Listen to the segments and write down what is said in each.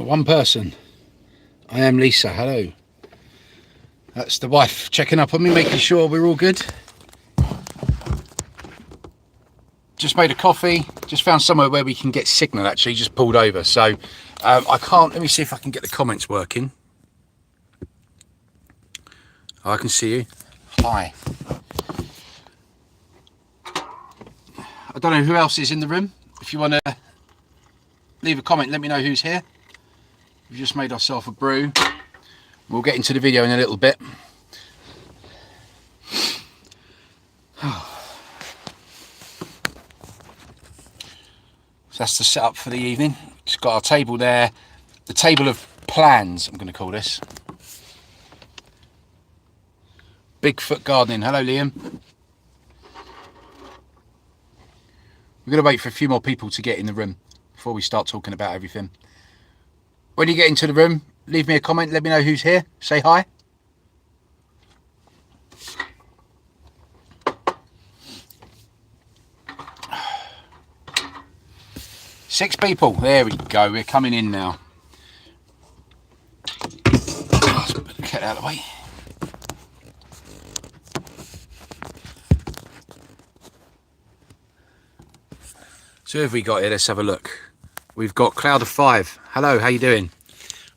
one person. I am Lisa. Hello. That's the wife checking up on me, making sure we're all good. Just made a coffee. Just found somewhere where we can get signal, actually. Just pulled over. So I can't... Let me see if I can get the comments working. Oh, I can see you. Hi. I don't know who else is in the room. If you want to leave a comment, let me know who's here. We've just made ourselves a brew. We'll get into the video in a little bit. So that's the setup for the evening. Just got our table there. The table of plans, I'm going to call this. Bigfoot Gardening. Hello, Liam. We're going to wait for a few more people to get in the room before we start talking about everything. When you get into the room, leave me a comment. Let me know who's here. Say hi. Six people. There we go. We're coming in now. Let's get out of the way. So who have we got here? Let's have a look. We've got Cloud of 5. Hello, how you doing?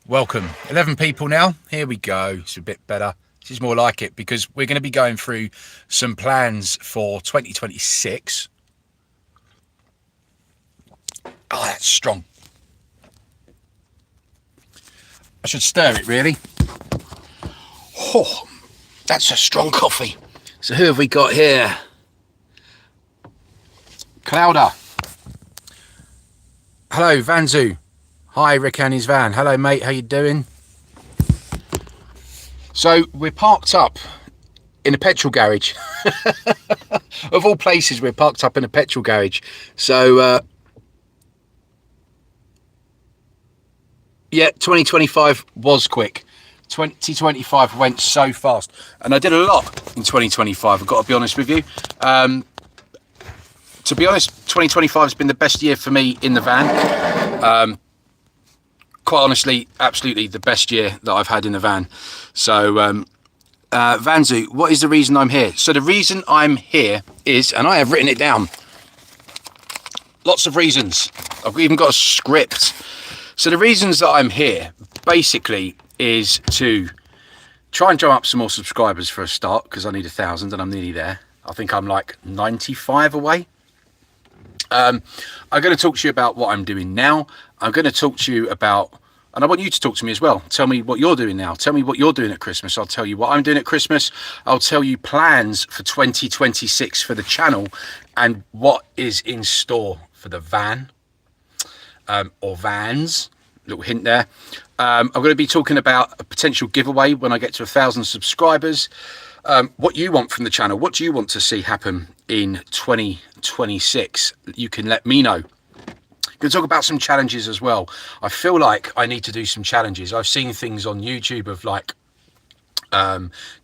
Welcome. 11 people now. Here we go. It's a bit better. This is more like it because we're going to be going through some plans for 2026. Oh, that's strong. I should stir it, really. Oh, that's a strong coffee. So who have we got here? Clouder. Hello, Vanzu. Hi, Rick and his van. Hello, mate. How you doing? So we're parked up in a petrol garage. Of all places, we're parked up in a petrol garage. So, yeah, 2025 was quick. 2025 went so fast. And I did a lot in 2025, I've got to be honest with you. To be honest, 2025 has been the best year for me in the van. Quite honestly, absolutely the best year that I've had in the van. So, Vanzu, what is the reason I'm here? So the reason I'm here is, and I have written it down, lots of reasons. I've even got a script. So the reasons that I'm here, basically, is to try and drum up some more subscribers for a start, because I need 1,000 and I'm nearly there. I think I'm like 95 away. I'm going to talk to you about what I'm doing now. I'm going to talk to you about, and I want you to talk to me as well. Tell me what you're doing now. Tell me what you're doing at Christmas. I'll tell you what I'm doing at Christmas. I'll tell you plans for 2026 for the channel and what is in store for the van, or vans. Little hint there. I'm going to be talking about a potential giveaway when I get to 1,000 subscribers. What you want from the channel, what do you want to see happen in 2026? You can let me know. Going to talk about some challenges as well. I feel like I need to do some challenges. I've seen things on YouTube of like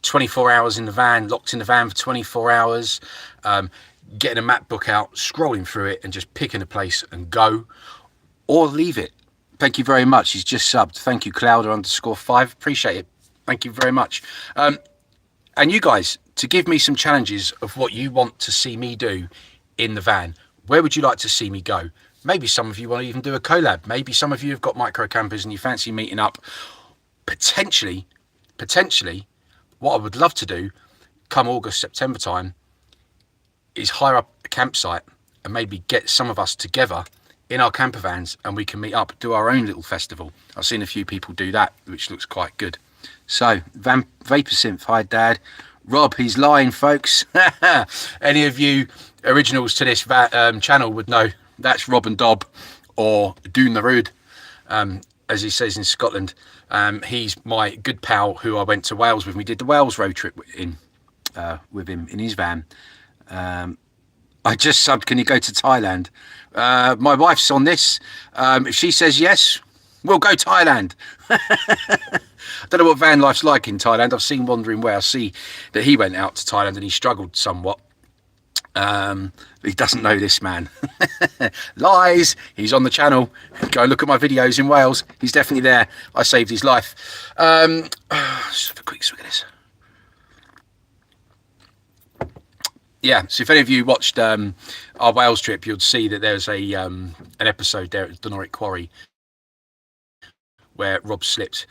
24 hours in the van, locked in the van for 24 hours, getting a map book out, scrolling through it and just picking a place and go, or leave it. Thank you very much. He's just subbed. Thank you, Clouder_5. Appreciate it. Thank you very much. And you guys, to give me some challenges of what you want to see me do in the van. Where would you like to see me go? Maybe some of you want to even do a collab. Maybe some of you have got micro campers and you fancy meeting up. Potentially, what I would love to do come August, September time is hire up a campsite and maybe get some of us together in our camper vans and we can meet up, do our own little festival. I've seen a few people do that, which looks quite good. So, Vapor Synth, hi Dad. Rob, he's lying, folks. Any of you originals to this channel would know that's Rob and Dob, or Doon the Rood, as he says in Scotland. He's my good pal who I went to Wales with. We did the Wales road trip with him in his van. I just subbed, can you go to Thailand? My wife's on this. If she says yes, we'll go Thailand. I don't know what van life's like in Thailand. I've seen Wandering Where. I see that he went out to Thailand and he struggled somewhat. He doesn't know this man. Lies. He's on the channel. Go look at my videos in Wales. He's definitely there. I saved his life. Just have a quick swig of this. Yeah, so if any of you watched our Wales trip, you'll see that there's an episode there at Donoric Quarry where Rob slipped.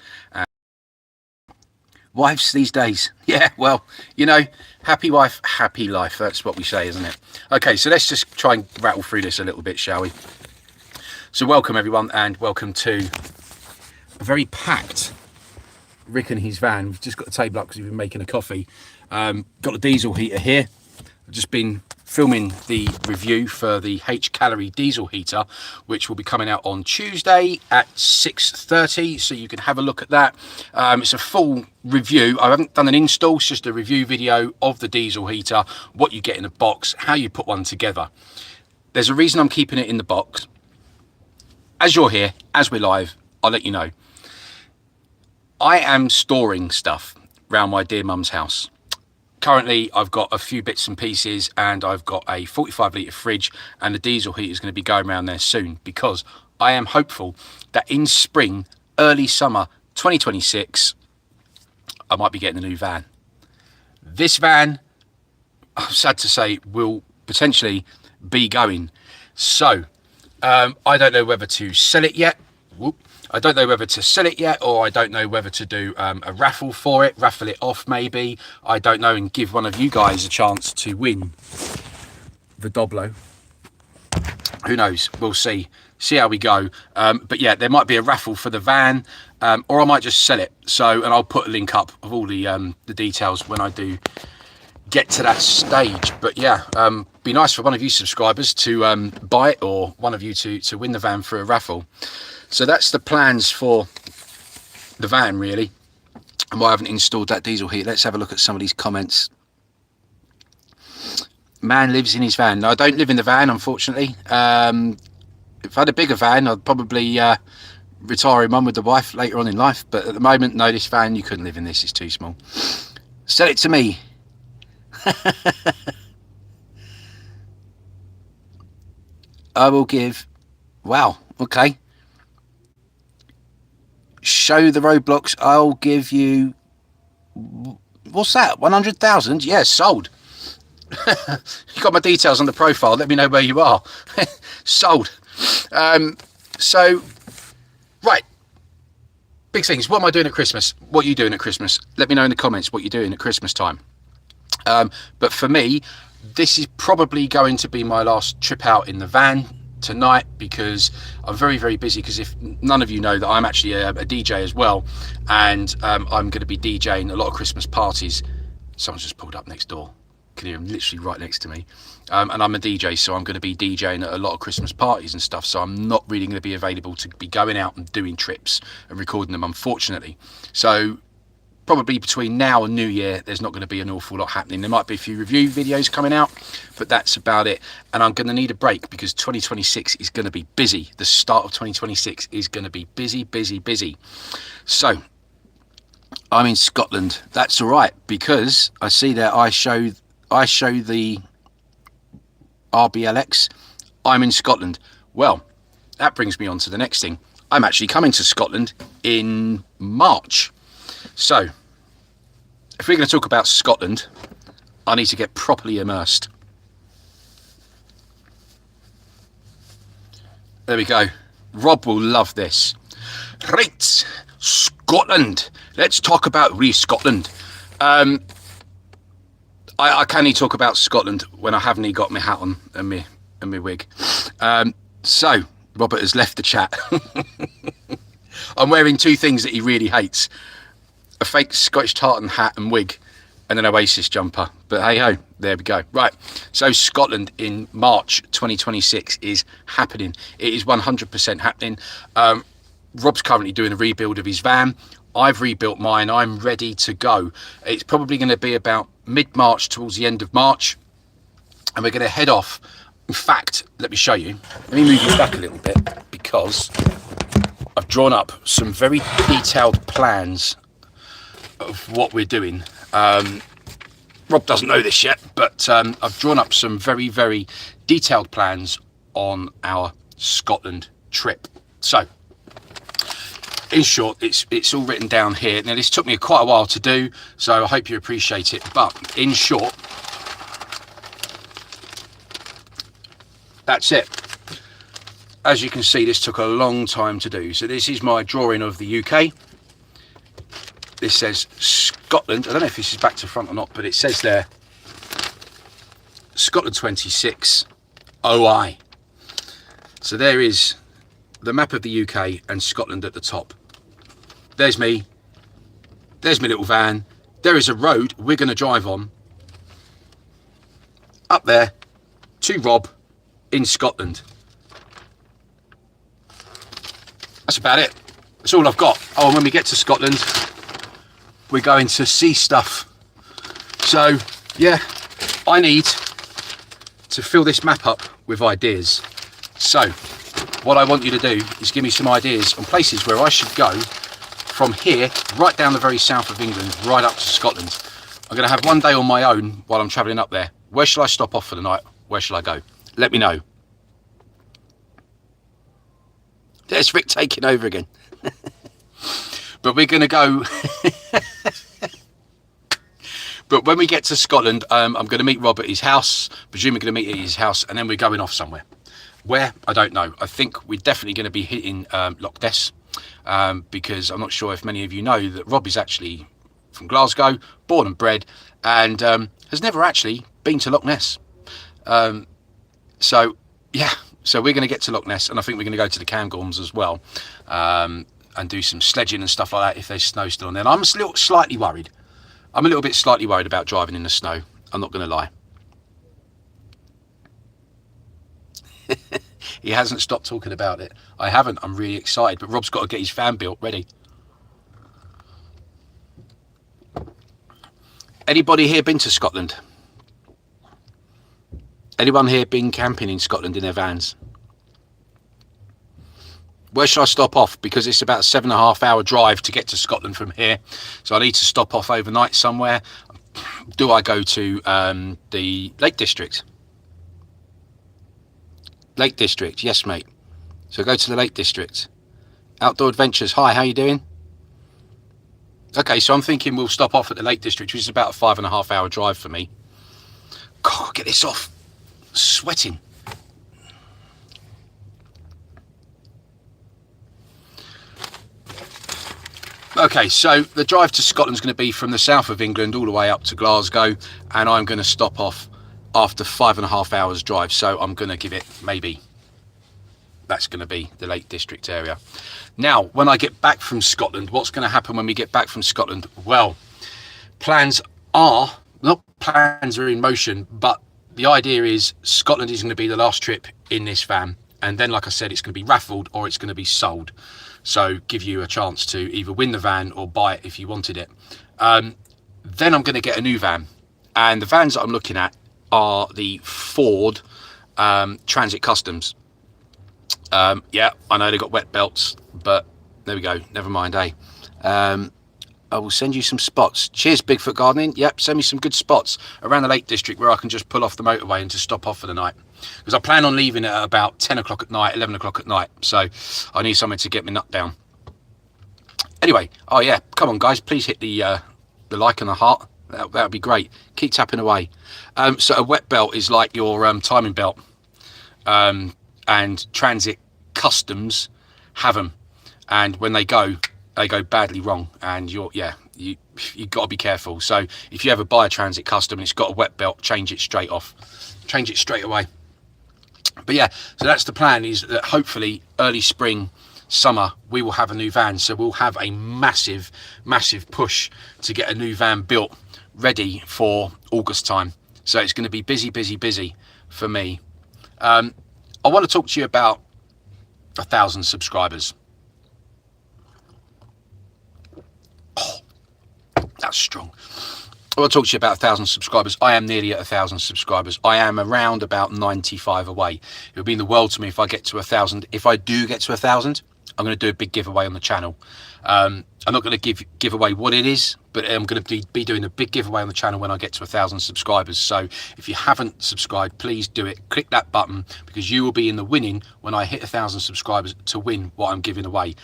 Wives these days. Yeah, well, you know, happy wife, happy life. That's what we say, isn't it? Okay, so let's just try and rattle through this a little bit, shall we? So welcome, everyone, and welcome to a very packed Rick and his van. We've just got the table up because we've been making a coffee. Got the diesel heater here. I've just been filming the review for the H-Calorie diesel heater, which will be coming out on Tuesday at 6:30, so you can have a look at that. It's a full review. I haven't done an install, it's just a review video of the diesel heater, what you get in a box, how you put one together. There's a reason I'm keeping it in the box. As you're here, as we're live, I'll let you know. I am storing stuff around my dear mum's house. Currently, I've got a few bits and pieces, and I've got a 45-litre fridge, and the diesel heater is going to be going around there soon, because I am hopeful that in spring, early summer 2026, I might be getting a new van. This van, I'm sad to say, will potentially be going. So, I don't know whether to sell it yet. I don't know whether to sell it yet, or I don't know whether to do a raffle for it, raffle it off maybe. I don't know, and give one of you guys a chance to win the Doblo. Who knows? We'll see how we go. But yeah, there might be a raffle for the van, or I might just sell it. So, and I'll put a link up of all the details when I do get to that stage. But yeah, be nice for one of you subscribers to buy it, or one of you to win the van for a raffle. So that's the plans for the van, really, and why I haven't installed that diesel heat. Let's have a look at some of these comments. Man lives in his van. No, I don't live in the van, unfortunately. If I had a bigger van, I'd probably retire in one with the wife later on in life. But at the moment, no, this van, you couldn't live in this. It's too small. Sell it to me. I will give... Wow, okay. Show the roadblocks. I'll give you... What's that? 100,000? Yeah, sold. You got my details on the profile. Let me know where you are. Sold. So, right. Big things. What am I doing at Christmas? What are you doing at Christmas? Let me know in the comments what you're doing at Christmas time. But for me, this is probably going to be my last trip out in the van tonight, because I'm very, very busy, because if none of you know that I'm actually a DJ as well, and I'm going to be DJing a lot of Christmas parties. Someone's just pulled up next door. Can hear him literally right next to me. And I'm a DJ, so I'm going to be DJing at a lot of Christmas parties and stuff, so I'm not really going to be available to be going out and doing trips and recording them, unfortunately. So probably between now and New Year, there's not going to be an awful lot happening. There might be a few review videos coming out, but that's about it. And I'm going to need a break, because 2026 is going to be busy. The start of 2026 is going to be busy, busy, busy. So I'm in Scotland. That's all right, because I see that I show the RBLX. I'm in Scotland. Well, that brings me on to the next thing. I'm actually coming to Scotland in March. So, if we're going to talk about Scotland, I need to get properly immersed. There we go. Rob will love this. Right, Scotland. Let's talk about Scotland. I can only talk about Scotland when I haven't got my hat on and my wig. So, Robert has left the chat. I'm wearing two things that he really hates. A fake Scottish tartan hat and wig, and an Oasis jumper. But hey ho, there we go. Right, so Scotland in March 2026 is happening. It is 100% happening. Rob's currently doing a rebuild of his van. I've rebuilt mine. I'm ready to go. It's probably going to be about mid-March, towards the end of March, and we're going to head off. In fact, let me show you. Let me move you back a little bit, because I've drawn up some very detailed plans of what we're doing. Rob doesn't know this yet, but I've drawn up some very, very detailed plans on our Scotland trip. So, in short, it's all written down here. Now, this took me quite a while to do, so I hope you appreciate it. But in short, that's it. As you can see, this took a long time to do. So this is my drawing of the UK. This says Scotland. I don't know if this is back to front or not, but it says there, Scotland 26 OI. So there is the map of the UK and Scotland at the top. There's me. There's my little van. There is a road we're going to drive on up there to Rob in Scotland. That's about it. That's all I've got. Oh, and when we get to Scotland, we're going to see stuff. So, yeah, I need to fill this map up with ideas. So, what I want you to do is give me some ideas on places where I should go from here, right down the very south of England, right up to Scotland. I'm going to have one day on my own while I'm travelling up there. Where shall I stop off for the night? Where shall I go? Let me know. There's Rick taking over again. But we're going to go... But when we get to Scotland, I'm going to meet Rob at his house. Presume we're going to meet at his house, and then we're going off somewhere. Where? I don't know. I think we're definitely going to be hitting Loch Ness, because I'm not sure if many of you know that Rob is actually from Glasgow, born and bred, and has never actually been to Loch Ness. So, yeah. So we're going to get to Loch Ness, and I think we're going to go to the Cairngorms as well, and do some sledging and stuff like that if there's snow still on there. And I'm slightly worried. I'm a little bit slightly worried about driving in the snow. I'm not going to lie. He hasn't stopped talking about it. I haven't. I'm really excited. But Rob's got to get his van built ready. Anybody here been to Scotland? Anyone here been camping in Scotland in their vans? Where should I stop off? Because it's about a 7.5 hour drive to get to Scotland from here. So I need to stop off overnight somewhere. Do I go to the Lake District? Lake District, yes mate. So go to the Lake District. Outdoor Adventures, hi, how you doing? Okay, so I'm thinking we'll stop off at the Lake District, which is about a 5.5 hour drive for me. God, get this off. Sweating. Okay, so the drive to Scotland is going to be from the south of England all the way up to Glasgow, and I'm going to stop off after 5.5 hours drive. So I'm going to give it, maybe that's going to be the Lake District area. Now, when I get back from Scotland, what's going to happen when we get back from Scotland? Well, plans are in motion, but the idea is Scotland is going to be the last trip in this van. And then, like I said, it's going to be raffled or it's going to be sold. So give you a chance to either win the van or buy it if you wanted it. Then I'm going to get a new van. And the vans that I'm looking at are the Ford Transit Customs. Yeah, I know they've got wet belts, but there we go. Never mind, eh? I will send you some spots. Cheers, Bigfoot Gardening. Yep, send me some good spots around the Lake District where I can just pull off the motorway and just stop off for the night. Because I plan on leaving at about 10 o'clock at night, 11 o'clock at night. So I need somewhere to get my nut down. Anyway, oh yeah, come on guys, please hit the like and the heart. That would be great. Keep tapping away. So a wet belt is like your timing belt. And Transit Customs have them. And when they go badly wrong, and you've got to be careful. So if you ever buy a Transit Custom and it's got a wet belt, change it straight away. But yeah, so that's the plan, is that hopefully early spring, summer, we will have a new van. So we'll have a massive push to get a new van built ready for August time. So it's going to be busy for me. I want to talk to you about 1,000 subscribers. That's strong. I want to talk to you about 1,000 subscribers. I am nearly at 1,000 subscribers. I am around about 95 away. It would mean the world to me if I get to 1,000. If I do get to 1,000, I'm going to do a big giveaway on the channel. I'm not going to give away what it is, but I'm going to be doing a big giveaway on the channel when I get to 1,000 subscribers. So if you haven't subscribed, please do it. Click that button, because you will be in the winning when I hit 1,000 subscribers to win what I'm giving away.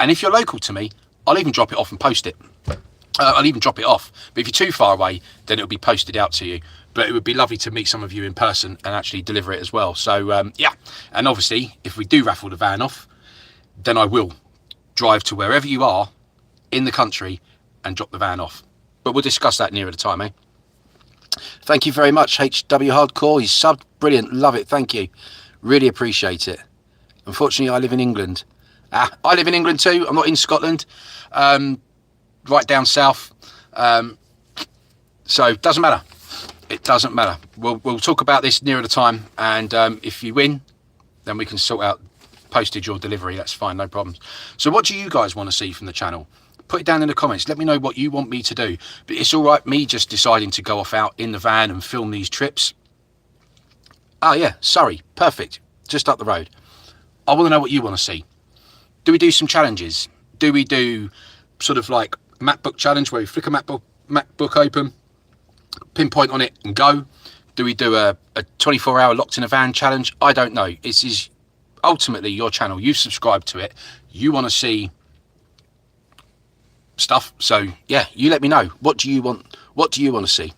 And if you're local to me, I'll even drop it off and post it. I'll even drop it off. But if you're too far away, then it'll be posted out to you. But it would be lovely to meet some of you in person and actually deliver it as well. So yeah, and obviously if we do raffle the van off, then I will drive to wherever you are in the country and drop the van off. But we'll discuss that nearer the time, eh? Thank you very much, HW Hardcore. He's subbed. Brilliant. Love it. Thank you. Really appreciate it. Unfortunately, I live in England. I live in England too. I'm not in Scotland. Right down south. So it doesn't matter. It doesn't matter. We'll talk about this nearer the time. And if you win, then we can sort out postage or delivery. That's fine. No problems. So what do you guys want to see from the channel? Put it down in the comments. Let me know what you want me to do. But it's all right, me just deciding to go off out in the van and film these trips. Oh yeah, Surrey. Perfect. Just up the road. I want to know what you want to see. Do we do some challenges? Do we do sort of like a MacBook challenge where we flick a MacBook open, pinpoint on it and go? Do we do a 24-hour locked in a van challenge? I don't know. This is ultimately your channel. You subscribe to it. You want to see stuff. So yeah, you let me know. What do you want? What do you want to see?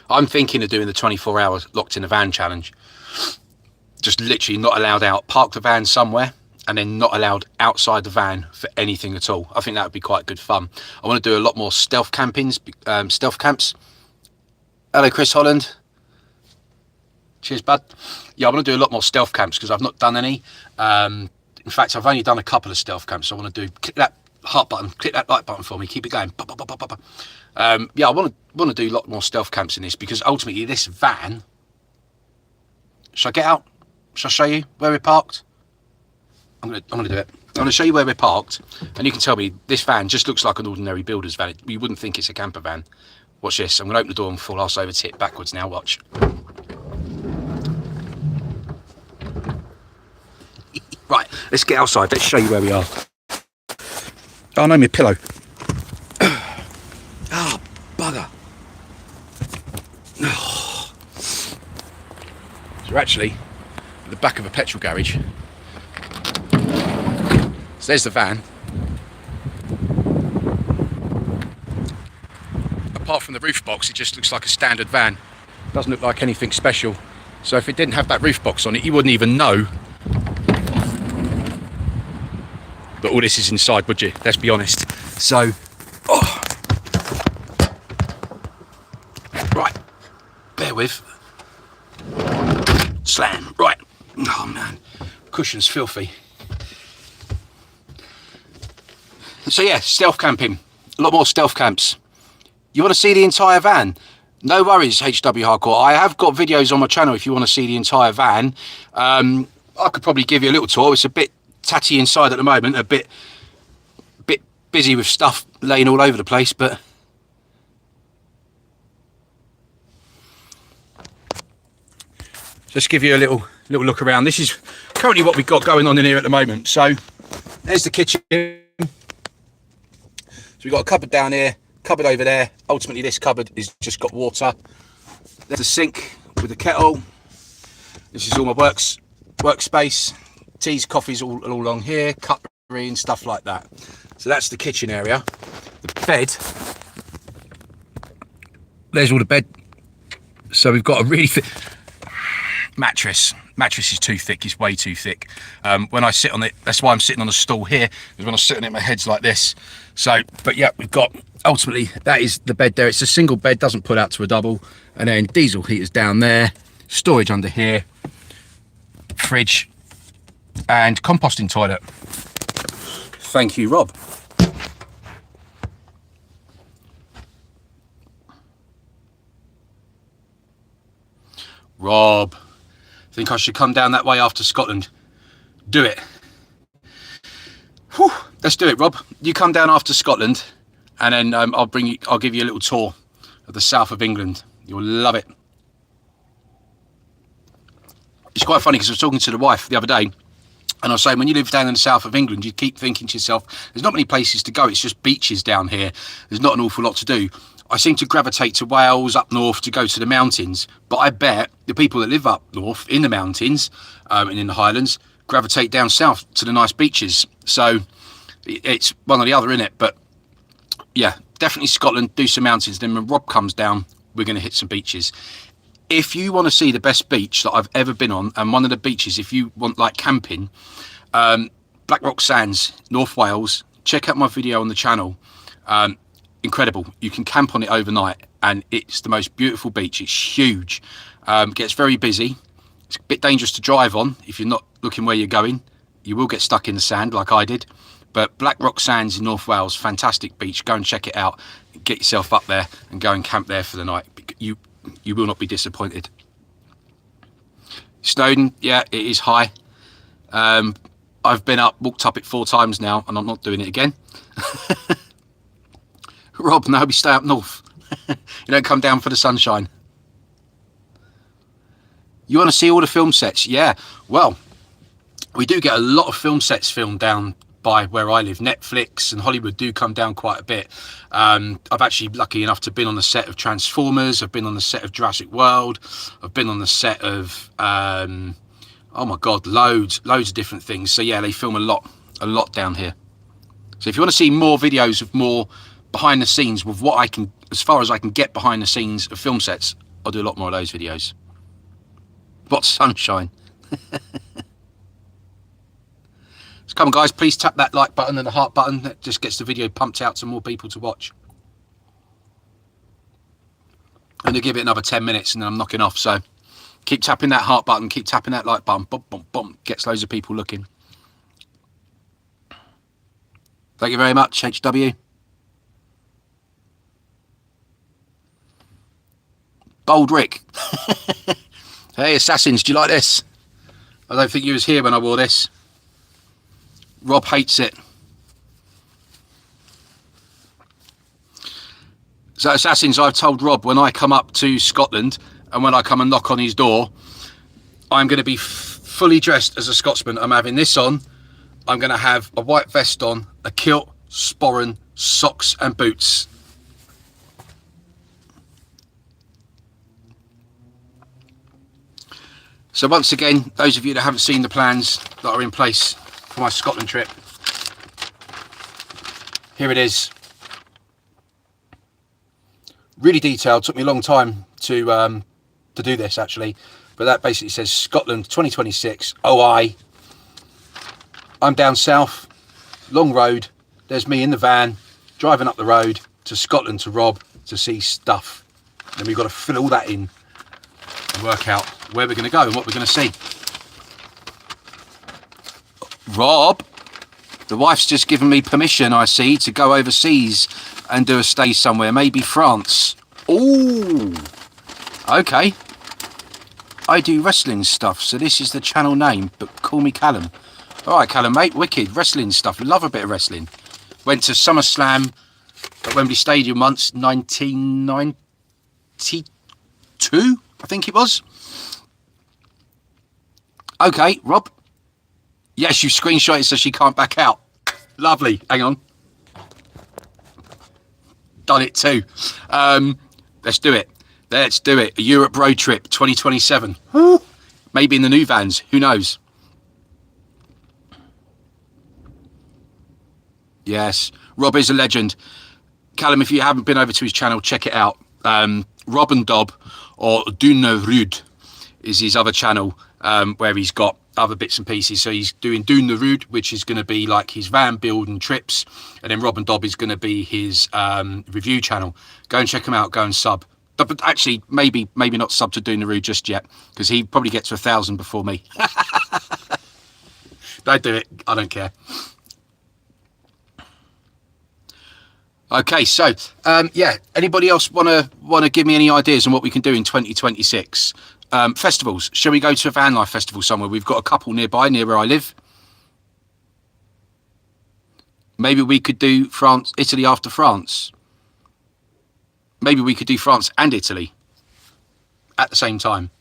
I'm thinking of doing the 24 hours locked in a van challenge. Just literally not allowed out. Park the van somewhere and then not allowed outside the van for anything at all. I think that would be quite good fun. I want to do a lot more stealth camps. Hello, Chris Holland. Cheers, bud. Yeah, I want to do a lot more stealth camps because I've not done any. In fact, I've only done a couple of stealth camps. So I want to do, click that heart button, click that like button for me, keep it going. Yeah, I want to do a lot more stealth camps in this, because ultimately this van, shall I get out? Shall I show you where we're parked? I'm gonna do it. I'm gonna show you where we're parked, and you can tell me this van just looks like an ordinary builder's van. You wouldn't think it's a camper van. Watch this. I'm gonna open the door and fall ass over tit backwards now. Watch. Right, let's get outside. Let's show you where we are. Oh no, my pillow. Oh, bugger. Oh. So we're actually at the back of a petrol garage. So there's the van. Apart from the roof box, it just looks like a standard van. Doesn't look like anything special. So if it didn't have that roof box on it, you wouldn't even know that all this is inside, would you? Let's be honest. So, oh. Right, bear with. Slam, right. Oh man, cushion's filthy. So yeah, stealth camping. A lot more stealth camps. You want to see the entire van? No worries, HW Hardcore. I have got videos on my channel if you want to see the entire van. I could probably give you a little tour. It's a bit tatty inside at the moment, a bit busy with stuff laying all over the place, but just give you a little look around. This is currently what we've got going on in here at the moment. So there's the kitchen. So we've got a cupboard down here, cupboard over there. Ultimately this cupboard is just got water. There's a sink with a kettle. This is all my workspace. Teas, coffees all along here, cutlery and stuff like that. So that's the kitchen area. The bed. There's all the bed. So we've got a really thick mattress. Mattress is too thick. It's way too thick. When I sit on it, that's why I'm sitting on a stool here. Because when I sit on it, my head's like this. So, but yeah, we've got, ultimately, that is the bed there. It's a single bed, doesn't put out to a double. And then diesel heaters down there. Storage under here. Fridge. And composting toilet. Thank you, Rob. Rob, think I should come down that way after Scotland? Do it. Whew, let's do it, Rob. You come down after Scotland, and then I'll give you a little tour of the south of England. You'll love it. It's quite funny because I was talking to the wife the other day, and I was saying, when you live down in the south of England, you keep thinking to yourself, there's not many places to go. It's just beaches down here. There's not an awful lot to do. I seem to gravitate to Wales, up north, to go to the mountains. But I bet the people that live up north in the mountains and in the Highlands gravitate down south to the nice beaches. So it's one or the other, innit? But yeah, definitely Scotland, do some mountains. Then when Rob comes down, we're going to hit some beaches. If you want to see the best beach that I've ever been on, and one of the beaches, if you want like camping, Blackrock Sands, North Wales, check out my video on the channel. Incredible. You can camp on it overnight, and it's the most beautiful beach. It's huge. Gets very busy. It's a bit dangerous to drive on if you're not looking where you're going. You will get stuck in the sand like I did. But Blackrock Sands in North Wales, fantastic beach. Go and check it out. Get yourself up there and go and camp there for the night. You will not be disappointed. Snowdon, yeah, it is high. I've been up, walked up it 4 times now, and I'm not doing it again. Rob, no, we stay up north. You don't come down for the sunshine. You want to see all the film sets? Yeah, well, we do get a lot of film sets filmed down by where I live. Netflix and Hollywood do come down quite a bit. I've actually lucky enough to have been on the set of Transformers. I've been on the set of Jurassic World. I've been on the set of oh my god, loads of different things. So yeah, they film a lot down here. So if you want to see more videos of more behind the scenes with what I can, as far as I can get behind the scenes of film sets, I'll do a lot more of those videos. What sunshine. So come on guys, please tap that like button and the heart button. That just gets the video pumped out to more people to watch. I'm gonna give it another 10 minutes and then I'm knocking off. So keep tapping that heart button, keep tapping that like button, boom, boom, boom. Gets loads of people looking. Thank you very much, HW. Bold Rick. Hey Assassins, do you like this? I don't think you was here when I wore this. Rob hates it. So Assassins, I've told Rob when I come up to Scotland and when I come and knock on his door, I'm going to be fully dressed as a Scotsman. I'm having this on. I'm going to have a white vest on, a kilt, sporran, socks and boots. So once again, those of you that haven't seen the plans that are in place for my Scotland trip, here it is. Really detailed. Took me a long time to do this actually, but that basically says Scotland 2026 OI. I'm down south, long road. There's me in the van driving up the road to Scotland to Rob to see stuff. Then we've got to fill all that in and work out where we're going to go and what we're going to see. Rob, the wife's just given me permission, I see, to go overseas and do a stay somewhere, maybe France. Oh, okay. I do wrestling stuff, so this is the channel name, but call me Callum. All right, Callum, mate, wicked. Wrestling stuff, love a bit of wrestling. Went to SummerSlam at Wembley Stadium once, 1992, I think it was. Okay, Rob. Yes, you screenshot it so she can't back out. Lovely. Hang on. Done it too. Let's do it. Let's do it. A Europe road trip 2027. Maybe in the new vans. Who knows? Yes. Rob is a legend. Callum, if you haven't been over to his channel, check it out. Rob and Dob, or Dune Rude, is his other channel, where he's got other bits and pieces. So he's doing Dune the Rude, which is going to be like his van build and trips, and then Rob and Dob is going to be his review channel. Go and check him out. Go and sub. But actually, maybe not sub to Dune the Rude just yet, because he probably gets to 1,000 before me. Don't do it. I don't care. Okay, so yeah, anybody else want to give me any ideas on what we can do in 2026? Festivals. Shall we go to a van life festival somewhere? We've got a couple nearby, near where I live. Maybe we could do France, Italy after France. Maybe we could do France and Italy at the same time.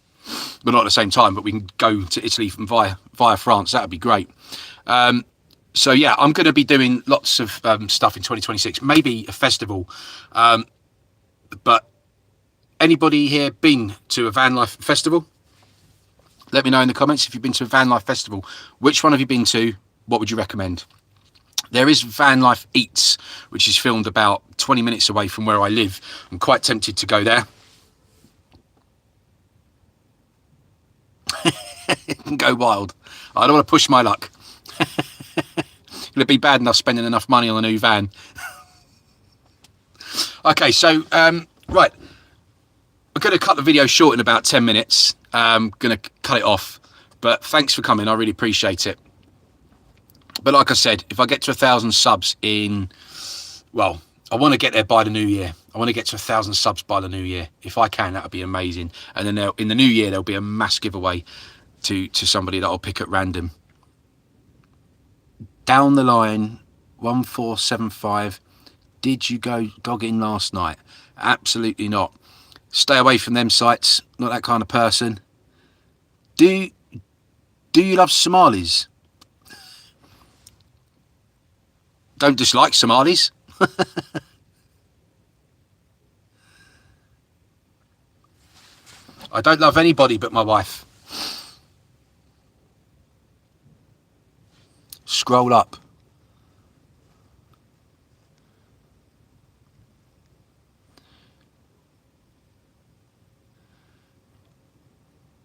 but not at the same time, but we can go to Italy from via France. That would be great. So yeah, I'm going to be doing lots of stuff in 2026, maybe a festival. But anybody here been to a van life festival? Let me know in the comments if you've been to a van life festival. Which one have you been to? What would you recommend? There is Van Life Eats, which is filmed about 20 minutes away from where I live. I'm quite tempted to go there. It can go wild. I don't want to push my luck. It'll be bad enough spending enough money on a new van. Okay, so right, I'm going to cut the video short in about 10 minutes. I'm going to cut it off, but thanks for coming. I really appreciate it. But like I said, if I get to 1,000 subs in, well, I want to get there by the new year. I want to get to 1,000 subs by the new year. If I can, that would be amazing. And then in the new year, there'll be a mass giveaway to somebody that I'll pick at random. Down the line, 1475. Did you go dogging last night? Absolutely not. Stay away from them sites. Not that kind of person. Do you love Somalis? Don't dislike Somalis. I don't love anybody but my wife. Scroll up.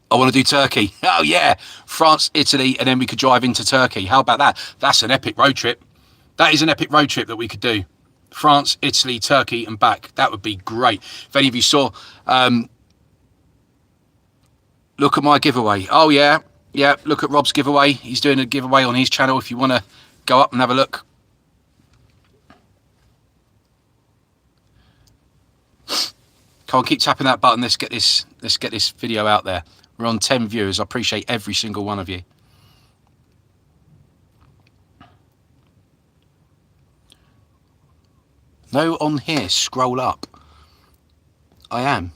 I want to do Turkey. Oh yeah, France, Italy, and then we could drive into Turkey. How about that? That's an epic road trip. That is an epic road trip that we could do. France, Italy, Turkey, and back. That would be great. If any of you saw, look at my giveaway. Oh yeah, yeah. Look at Rob's giveaway. He's doing a giveaway on his channel. If you want to go up and have a look. Come on, keep tapping that button. Let's get this video out there. We're on 10 viewers. I appreciate every single one of you. No, on here. Scroll up. I am.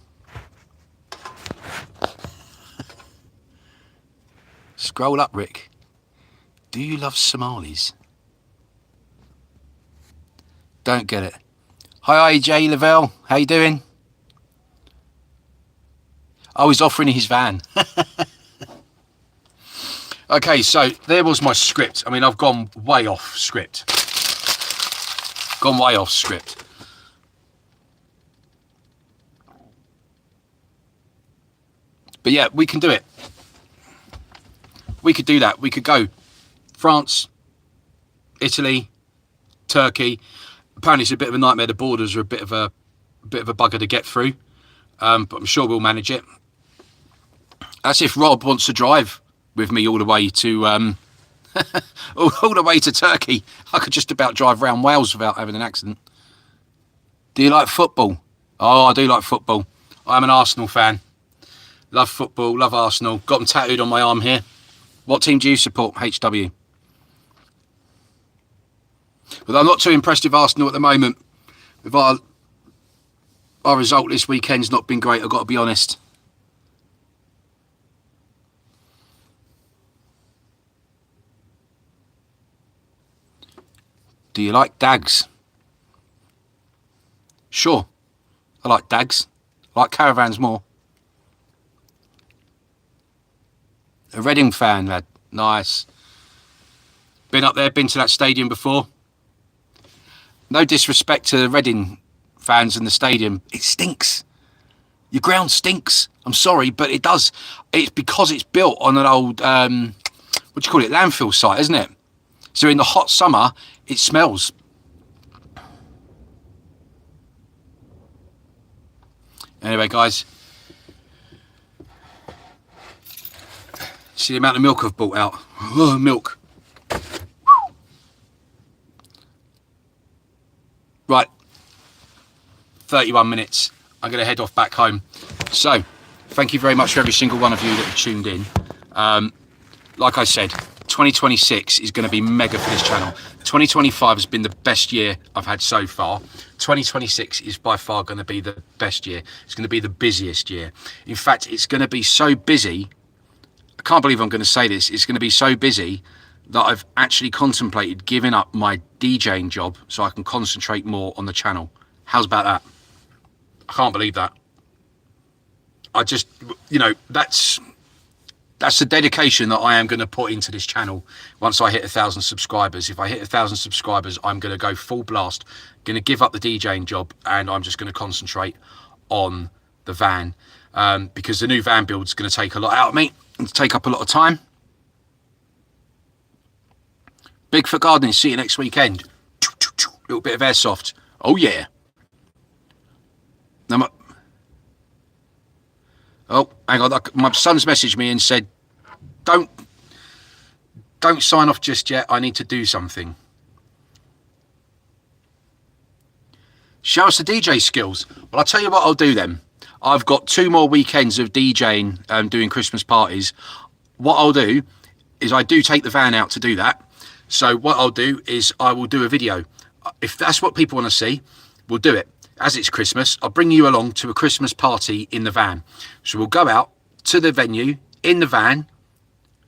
Scroll up, Rick. Do you love Somalis? Don't get it. Hi, AJ Lavelle. How you doing? Oh, he's offering his van. Okay, so there was my script. I mean, I've gone way off script. Gone way off script. But yeah, we can do it. We could do that. We could go France, Italy, Turkey. Apparently it's a bit of a nightmare. The borders are a bit of a bugger to get through. But I'm sure we'll manage it. That's if Rob wants to drive with me all the way to all the way to Turkey. I could just about drive around Wales without having an accident. Do you like football? Oh, I do like football. I'm an Arsenal fan. Love football, love Arsenal. Got them tattooed on my arm here. What team do you support? HW. But I'm not too impressed with Arsenal at the moment. With our result this weekend's not been great, I've got to be honest. Do you like Dags? Sure. I like Dags. I like caravans more. A Reading fan, lad. Nice. Been up there, been to that stadium before. No disrespect to the Reading fans in the stadium. It stinks. Your ground stinks. I'm sorry, but it does. It's because it's built on an old, what do you call it, landfill site, isn't it? So in the hot summer, it smells. Anyway, guys. See the amount of milk I've bought out. Oh, milk. Right. 31 minutes. I'm going to head off back home. So, thank you very much for every single one of you that have tuned in. Like I said, 2026 is going to be mega for this channel. 2025 has been the best year I've had so far. 2026 is by far going to be the best year. It's going to be the busiest year. In fact, it's going to be so busy. I can't believe I'm going to say this. It's going to be so busy that I've actually contemplated giving up my DJing job so I can concentrate more on the channel. How's about that? I can't believe that. I just, you know, that's the dedication that I am going to put into this channel once I hit 1,000 subscribers. If I hit 1,000 subscribers, I'm going to go full blast, going to give up the DJing job, and I'm just going to concentrate on the van, because the new van build is going to take a lot out of me and take up a lot of time. Bigfoot Gardening, see you next weekend. Little bit of airsoft. Oh yeah. Now oh, hang on. My son's messaged me and said, don't sign off just yet. I need to do something. Show us the DJ skills. Well, I'll tell you what I'll do then. I've got 2 more weekends of DJing, doing Christmas parties. What I'll do is I do take the van out to do that. So what I'll do is I will do a video. If that's what people want to see, we'll do it. As it's Christmas, I'll bring you along to a Christmas party in the van. So we'll go out to the venue in the van.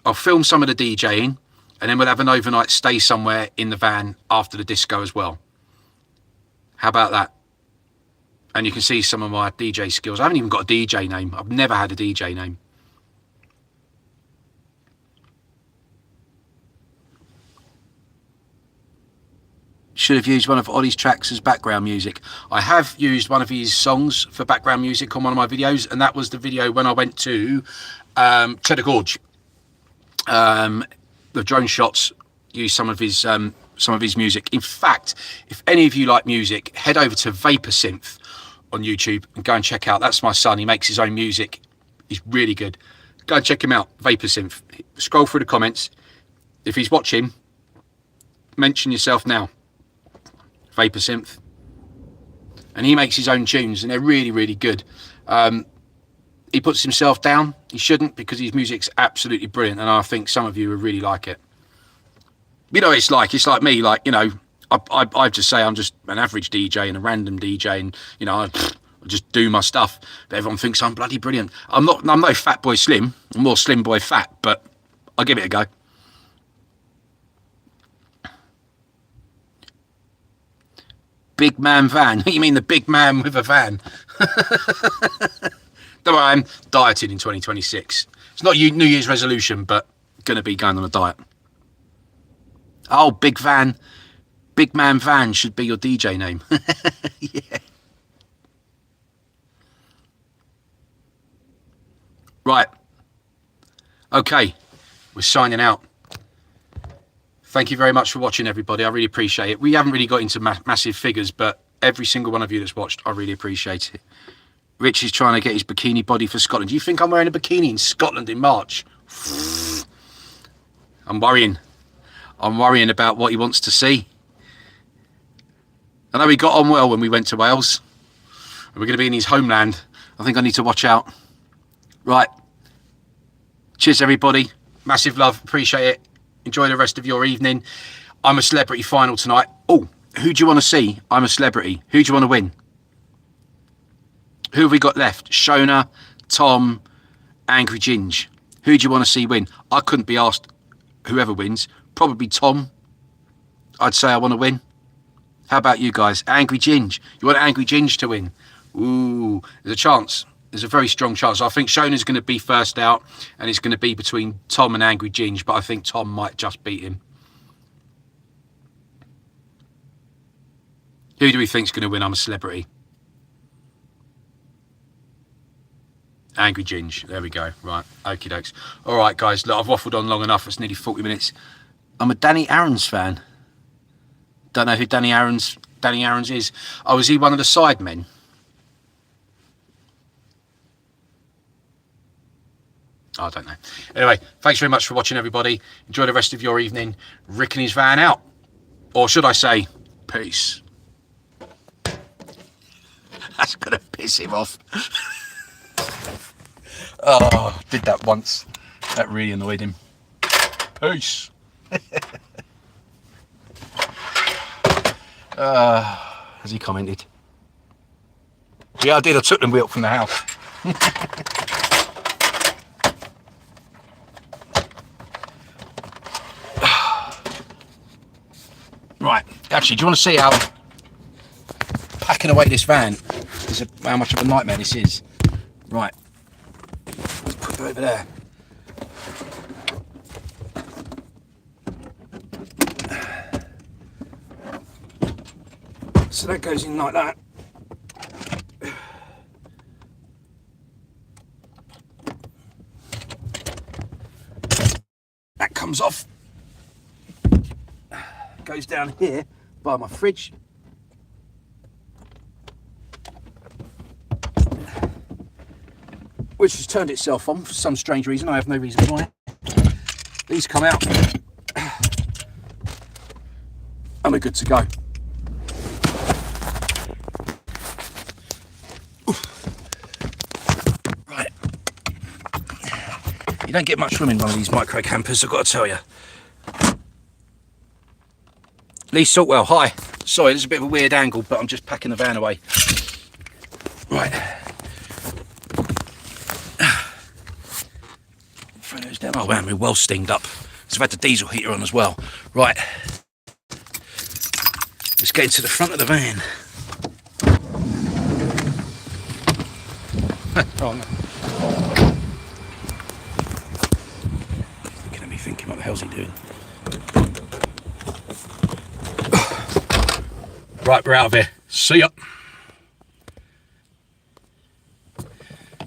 I'll film some of the DJing, and then we'll have an overnight stay somewhere in the van after the disco as well. How about that? And you can see some of my DJ skills. I haven't even got a DJ name. I've never had a DJ name. Should have used one of Ollie's tracks as background music. I have used one of his songs for background music on one of my videos, and that was the video when I went to Cheddar Gorge. The drone shots used some of his music. In fact, if any of you like music, head over to Vapor Synth on YouTube and go and check out. That's my son. He makes his own music. He's really good. Go and check him out. Vapor Synth. Scroll through the comments. If he's watching, mention yourself now. Vapor Synth, and he makes his own tunes, and they're really, really good. He puts himself down. He shouldn't, because his music's absolutely brilliant, and I think some of you would really like it. You know, it's like me. Like, you know, I just say I'm just an average DJ and a random DJ, and you know, I just do my stuff. But everyone thinks I'm bloody brilliant. I'm no Fat Boy Slim. I'm more Slim Boy Fat, but I'll give it a go. Big man van. You mean the big man with a van? Don't worry, I'm dieting in 2026. It's not New Year's resolution, but going to be going on a diet. Oh, big van. Big man van should be your DJ name. Yeah. Right. Okay. We're signing out. Thank you very much for watching, everybody. I really appreciate it. We haven't really got into massive figures, but every single one of you that's watched, I really appreciate it. Rich is trying to get his bikini body for Scotland. Do you think I'm wearing a bikini in Scotland in March? I'm worrying. I'm worrying about what he wants to see. I know we got on well when we went to Wales. We're going to be in his homeland. I think I need to watch out. Right. Cheers, everybody. Massive love. Appreciate it. Enjoy the rest of your evening. I'm a Celebrity final tonight. Oh, who do you want to see? I'm a Celebrity. Who do you want to win? Who have we got left? Shona, Tom, Angry Ginge. Who do you want to see win? I couldn't be asked whoever wins. Probably Tom. I'd say I want to win. How about you guys? Angry Ginge. You want Angry Ginge to win? Ooh, there's a chance. There's a very strong chance. I think Shona's going to be first out, and it's going to be between Tom and Angry Ginge, but I think Tom might just beat him. Who do we think's going to win? I'm a Celebrity. Angry Ginge. There we go. Right. Okie dokes. All right, guys. Look, I've waffled on long enough. It's nearly 40 minutes. I'm a Danny Aaron's fan. Don't know who Danny Aaron's is. Oh, is he one of the Sidemen? I don't know. Anyway, thanks very much for watching, everybody. Enjoy the rest of your evening. Rick and his van out. Or should I say, peace. That's going to piss him off. Oh, did that once. That really annoyed him. Peace. As he commented. Yeah, I did. I took the wheel from the house. Right. Actually, do you want to see how packing away this van is how much of a nightmare this is? Right. Let's put it over there. So that goes in like that. That comes off. Goes down here by my fridge. Which has turned itself on for some strange reason. I have no reason why. These come out. And we're good to go. Right. You don't get much room in one of these micro campers, I've got to tell you. Lee Saltwell, hi. Sorry, this is a bit of a weird angle, but I'm just packing the van away. Right. Throw those down. Oh man, we're well steamed up. So I've had the diesel heater on as well. Right. Let's get into the front of the van. Oh, no. Looking at me thinking, what the hell's he doing? Right, we're out of here. See ya.